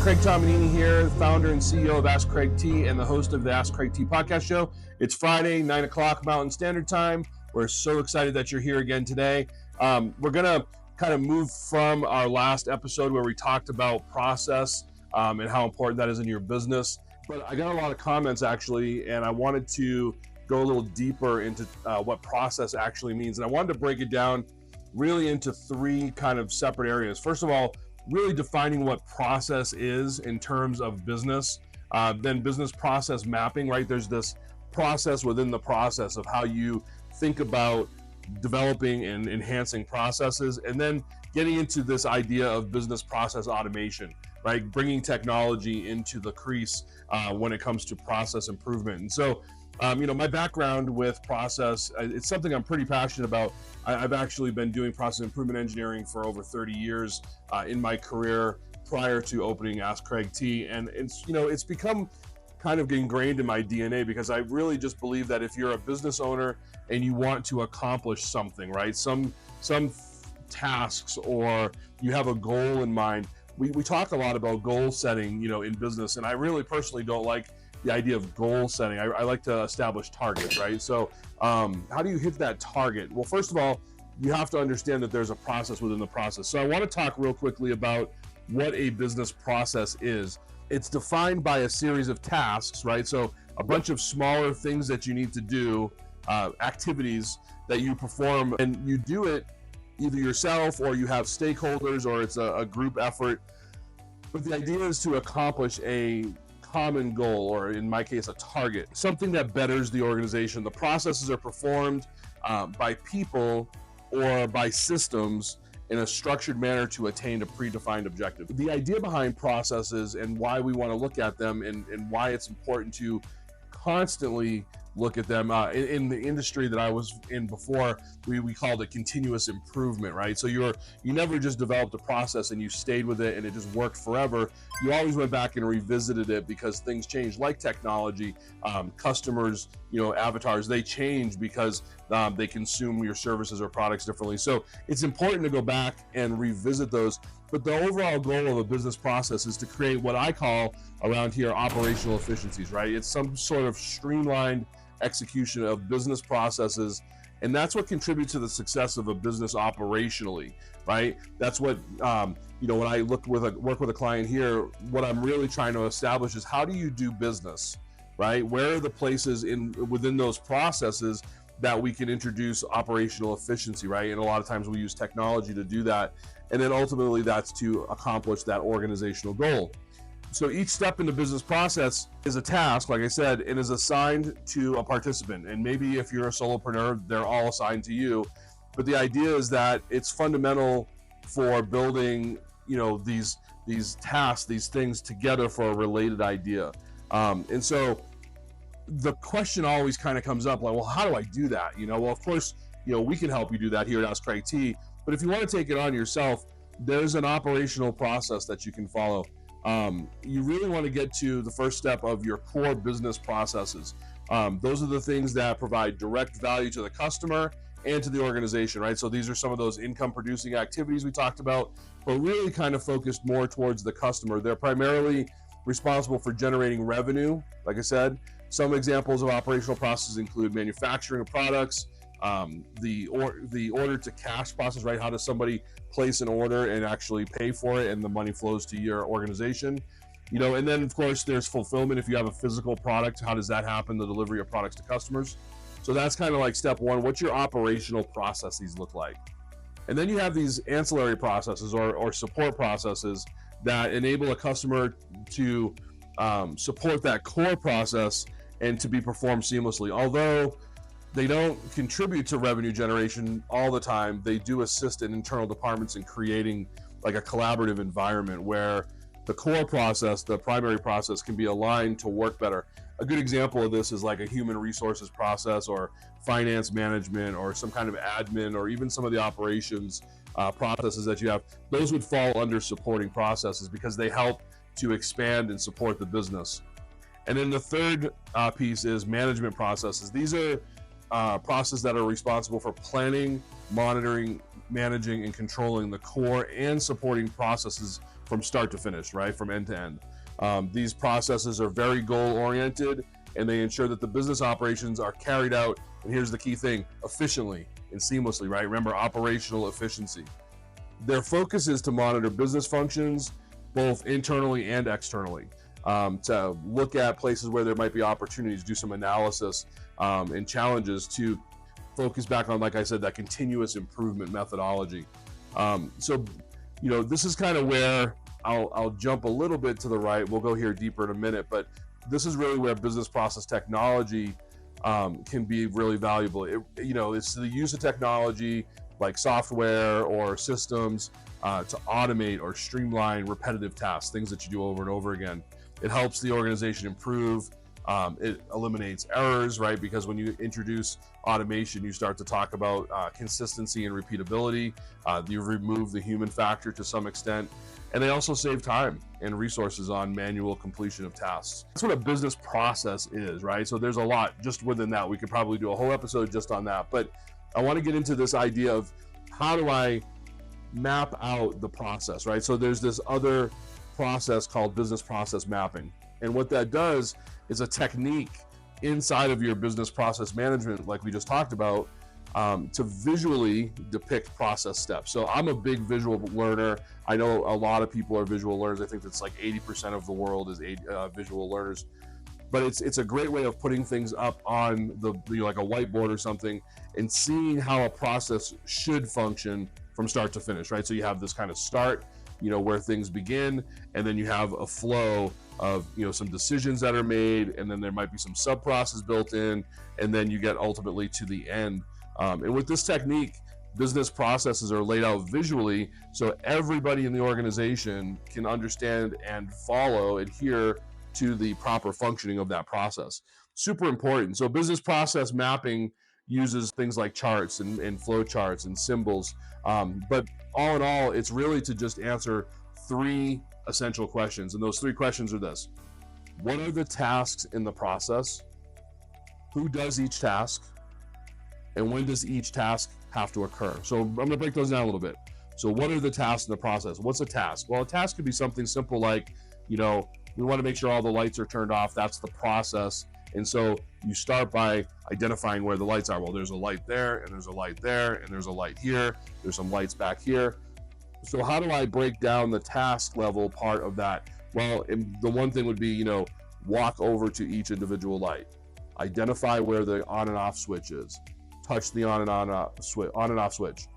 Craig Tomanini here, founder and CEO of Ask Craig T and the host of the Ask Craig T podcast show. It's Friday, 9 o'clock Mountain Standard Time. We're so excited that you're here again today. We're going to kind of move from our last episode where we talked about process and how important that is in your business. But I got a lot of comments actually, and I wanted to go a little deeper into what process actually means. And I wanted to break it down really into three kind of separate areas. First of all, really defining what process is in terms of business, then business process mapping, right? There's this process within the process of how you think about developing and enhancing processes, and then getting into this idea of business process automation, right? Bringing technology into the crease when it comes to process improvement. And so, my background with process, it's something I'm pretty passionate about. I've actually been doing process improvement engineering for over 30 years in my career prior to opening Ask Craig T. And it's become kind of ingrained in my DNA because I really just believe that if you're a business owner and you want to accomplish something, right? Some tasks, or you have a goal in mind. We talk a lot about goal setting, in business, and I really personally don't like the idea of goal setting. I like to establish targets, right? So how do you hit that target? Well, first of all, you have to understand that there's a process within the process. So I want to talk real quickly about what a business process is. It's defined by a series of tasks, right? So a bunch of smaller things that you need to do, activities that you perform, and you do it either yourself or you have stakeholders, or it's a group effort. But the idea is to accomplish a common goal, or in my case, a target, something that betters the organization. The processes are performed by people or by systems in a structured manner to attain a predefined objective. The idea behind processes and why we want to look at them and why it's important to constantly look at them in the industry that I was in before, we called it continuous improvement, right? So you never just developed a process and you stayed with it and it just worked forever. You always went back and revisited it because things change, like technology, customers, avatars, they change because they consume your services or products differently. So it's important to go back and revisit those. But the overall goal of a business process is to create what I call around here operational efficiencies, right? It's some sort of streamlined execution of business processes, and that's what contributes to the success of a business operationally, right? That's what when I work with a client here, what I'm really trying to establish is how do you do business, right? Where are the places within those processes that we can introduce operational efficiency, right? And a lot of times we use technology to do that, and then ultimately that's to accomplish that organizational goal. So each step in the business process is a task, like I said, and is assigned to a participant. And maybe if you're a solopreneur, they're all assigned to you. But the idea is that it's fundamental for building, these tasks, these things together for a related idea. And so the question always kind of comes up like, well, how do I do that? Well, of course, we can help you do that here at Ask Craig T. But if you want to take it on yourself, there's an operational process that you can follow. You really want to get to the first step of your core business processes. Those are the things that provide direct value to the customer and to the organization, right? So these are some of those income producing activities we talked about, but really kind of focused more towards the customer. They're primarily responsible for generating revenue. Like I said, some examples of operational processes include manufacturing of products, the order to cash process, right? How does somebody place an order and actually pay for it and the money flows to your organization? And then of course there's fulfillment. If you have a physical product, how does that happen, the delivery of products to customers? So that's kind of like step one. What's your operational processes look like? And then you have these ancillary processes or support processes that enable a customer to support that core process and to be performed seamlessly. Although they don't contribute to revenue generation all the time, they do assist in internal departments in creating like a collaborative environment where the core process, the primary process, can be aligned to work better. A good example of this is like a human resources process or finance management or some kind of admin or even some of the operations processes that you have. Those would fall under supporting processes because they help to expand and support the business. And then the third piece is management processes. These are processes that are responsible for planning, monitoring, managing, and controlling the core and supporting processes from start to finish, right? From end to end. These processes are very goal oriented, and they ensure that the business operations are carried out, and here's the key thing, efficiently and seamlessly, right? Remember, operational efficiency. Their focus is to monitor business functions, both internally and externally, to look at places where there might be opportunities, do some analysis and challenges to focus back on, like I said, that continuous improvement methodology. So, this is kind of where I'll jump a little bit to the right. We'll go here deeper in a minute, but this is really where business process technology can be really valuable. It's the use of technology like software or systems to automate or streamline repetitive tasks, things that you do over and over again. It helps the organization improve. It eliminates errors, right? Because when you introduce automation, you start to talk about consistency and repeatability. You remove the human factor to some extent. And they also save time and resources on manual completion of tasks. That's what a business process is, right? So there's a lot just within that. We could probably do a whole episode just on that. But I want to get into this idea of how do I map out the process, right? So there's this other process called business process mapping. And what that does is a technique inside of your business process management, like we just talked about, to visually depict process steps. So I'm a big visual learner. I know a lot of people are visual learners. I think that's like 80% of the world is visual learners. But it's a great way of putting things up on like a whiteboard or something and seeing how a process should function from start to finish, right? So you have this kind of start, where things begin, and then you have a flow of, some decisions that are made, and then there might be some sub-process built in, and then you get ultimately to the end. And with this technique, business processes are laid out visually so everybody in the organization can understand and adhere to the proper functioning of that process. Super important. So business process mapping uses things like charts and flow charts and symbols. But all in all, it's really to just answer 3 essential questions. And those 3 questions are this: what are the tasks in the process? Who does each task? And when does each task have to occur? So I'm going to break those down a little bit. So what are the tasks in the process? What's a task? Well, a task could be something simple like, we want to make sure all the lights are turned off. That's the process. And so you start by identifying where the lights are. Well, there's a light there, and there's a light there, and there's a light here. There's some lights back here. So how do I break down the task level part of that? Well, the one thing would be, walk over to each individual light, identify where the on and off switch is, touch the on and off switch,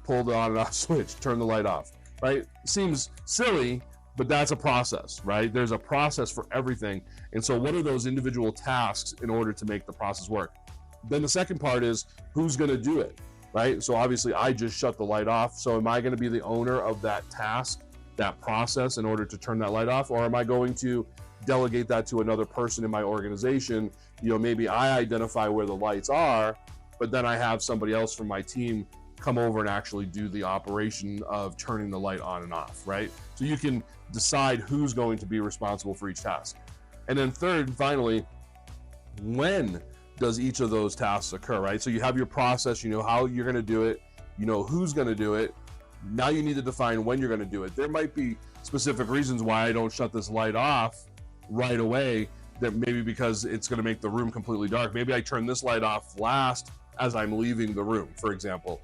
pull the on and off switch, turn the light off, right? Seems silly, but that's a process, right? There's a process for everything. And so what are those individual tasks in order to make the process work? Then the second part is who's going to do it, right? So obviously I just shut the light off. So am I going to be the owner of that task, that process in order to turn that light off? Or am I going to delegate that to another person in my organization? Maybe I identify where the lights are, but then I have somebody else from my team come over and actually do the operation of turning the light on and off, right? So you can decide who's going to be responsible for each task. And then third and finally, when does each of those tasks occur, right? So you have your process, you know how you're going to do it, you know who's going to do it. Now you need to define when you're going to do it. There might be specific reasons why I don't shut this light off right away. That maybe because it's going to make the room completely dark. Maybe I turn this light off last as I'm leaving the room, for example.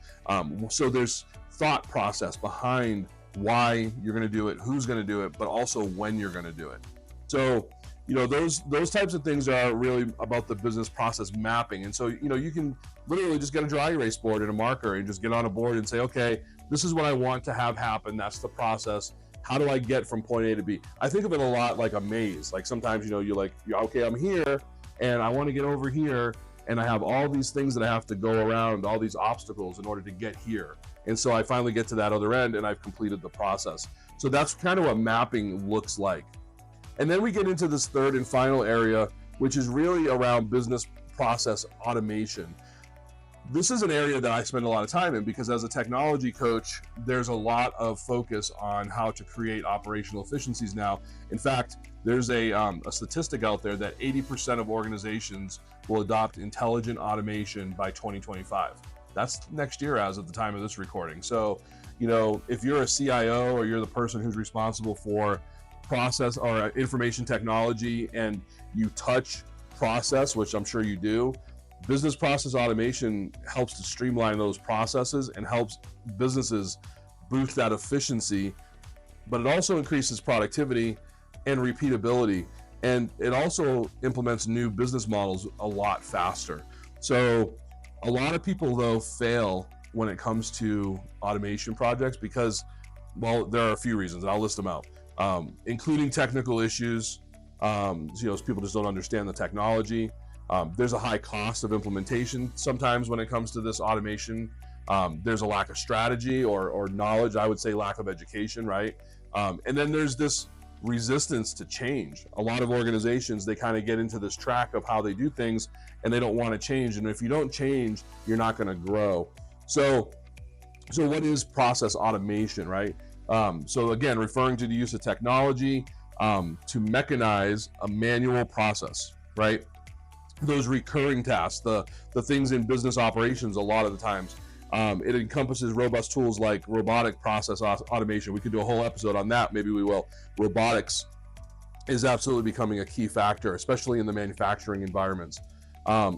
So there's thought process behind why you're going to do it, who's going to do it, but also when you're going to do it. So, those types of things are really about the business process mapping. And so, you can literally just get a dry erase board and a marker and just get on a board and say, okay, this is what I want to have happen. That's the process. How do I get from point A to B? I think of it a lot like a maze. Like sometimes, you're okay, I'm here and I want to get over here. And I have all these things that I have to go around, all these obstacles in order to get here. And so I finally get to that other end and I've completed the process. So that's kind of what mapping looks like. And then we get into this third and final area, which is really around business process automation. This is an area that I spend a lot of time in because as a technology coach, there's a lot of focus on how to create operational efficiencies now. In fact, there's a statistic out there that 80% of organizations will adopt intelligent automation by 2025. That's next year as of the time of this recording. So, if you're a CIO or you're the person who's responsible for process or information technology and you touch process, which I'm sure you do, business process automation helps to streamline those processes and helps businesses boost that efficiency, but it also increases productivity and repeatability. And it also implements new business models a lot faster. So a lot of people, though, fail when it comes to automation projects because, well, there are a few reasons, and I'll list them out, including technical issues. People just don't understand the technology. There's a high cost of implementation sometimes when it comes to this automation. There's a lack of strategy or knowledge, I would say lack of education, right? And then there's this resistance to change. A lot of organizations, they kind of get into this track of how they do things and they don't want to change. And if you don't change, you're not going to grow. So what is process automation, right? So again, referring to the use of technology to mechanize a manual process, right? Those recurring tasks, the things in business operations, a lot of the times, it encompasses robust tools like robotic process automation. We could do a whole episode on that. Maybe we will. Robotics is absolutely becoming a key factor, especially in the manufacturing environments.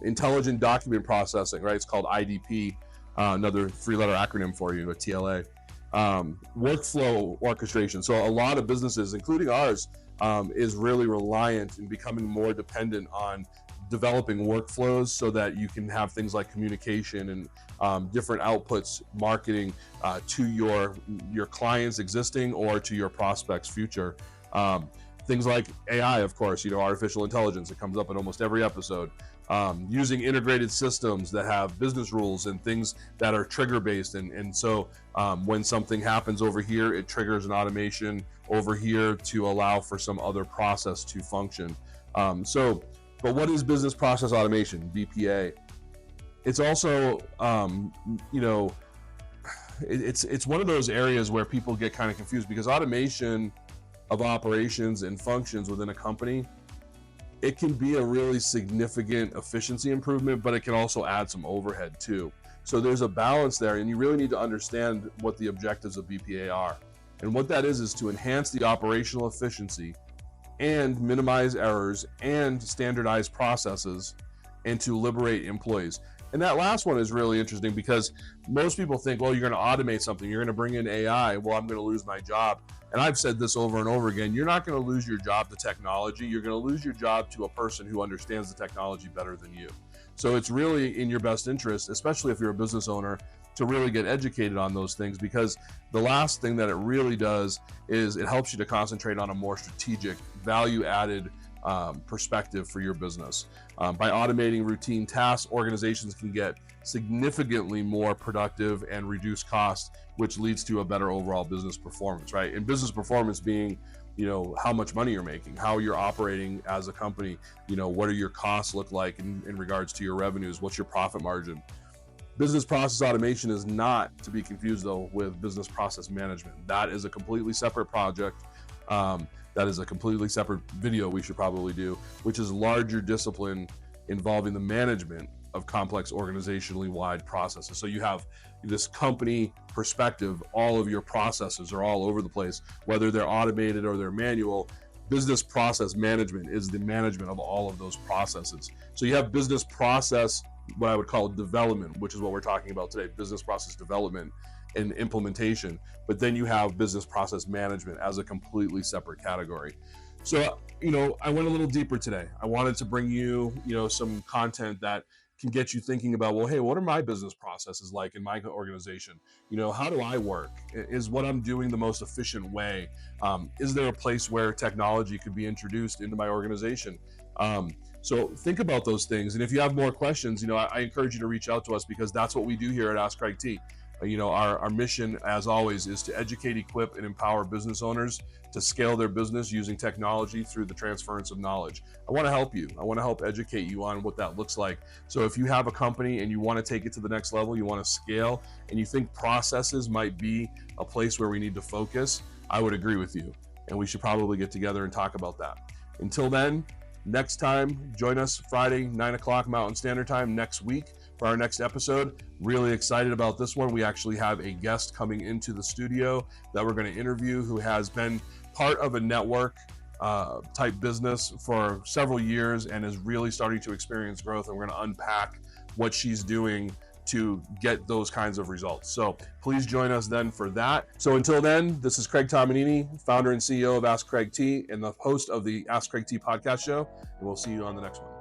Intelligent document processing, right? It's called IDP, another three-letter acronym for you, a TLA. Workflow orchestration. So a lot of businesses, including ours, is really reliant and becoming more dependent on developing workflows so that you can have things like communication and different outputs, marketing to your clients existing or to your prospects future. Things like AI, of course, artificial intelligence, it comes up in almost every episode. Using integrated systems that have business rules and things that are trigger based. And so when something happens over here, it triggers an automation over here to allow for some other process to function. But what is business process automation, BPA? It's also, it's one of those areas where people get kind of confused because automation of operations and functions within a company, it can be a really significant efficiency improvement, but it can also add some overhead too. So there's a balance there, and you really need to understand what the objectives of BPA are. And what that is to enhance the operational efficiency and minimize errors and standardize processes and to liberate employees. And that last one is really interesting because most people think, well, you're going to automate something, you're going to bring in AI, well, I'm going to lose my job. And I've said this over and over again, you're not going to lose your job to technology, you're going to lose your job to a person who understands the technology better than you. So it's really in your best interest, especially if you're a business owner, to really get educated on those things, because the last thing that it really does is it helps you to concentrate on a more strategic, value-added perspective for your business. By automating routine tasks, organizations can get significantly more productive and reduce costs, which leads to a better overall business performance, right? And business performance being, how much money you're making, how you're operating as a company, what do your costs look like in regards to your revenues, what's your profit margin. Business process automation is not to be confused, though, with business process management. That is a completely separate project. That is a completely separate video we should probably do, which is larger discipline involving the management of complex organizationally wide processes. So you have this company perspective, all of your processes are all over the place, whether they're automated or they're manual. Business process management is the management of all of those processes. So you have business process, what I would call development, which is what we're talking about today, business process development and implementation. But then you have business process management as a completely separate category. So, I went a little deeper today. I wanted to bring you, some content that can get you thinking about, well, hey, what are my business processes like in my organization? How do I work? Is what I'm doing the most efficient way? Is there a place where technology could be introduced into my organization? So think about those things. And if you have more questions, I encourage you to reach out to us, because that's what we do here at Ask Craig T. Our mission, as always, is to educate, equip, and empower business owners to scale their business using technology through the transference of knowledge. I want to help you. I want to help educate you on what that looks like. So if you have a company and you want to take it to the next level, you want to scale, and you think processes might be a place where we need to focus, I would agree with you. And we should probably get together and talk about that. Until then, next time, join us Friday, 9 o'clock Mountain Standard Time next week for our next episode. Really excited about this one. We actually have a guest coming into the studio that we're going to interview who has been part of a network type business for several years and is really starting to experience growth. And we're going to unpack what she's doing to get those kinds of results. So please join us then for that. So until then, this is Craig Tominini, founder and CEO of Ask Craig T and the host of the Ask Craig T podcast show. And we'll see you on the next one.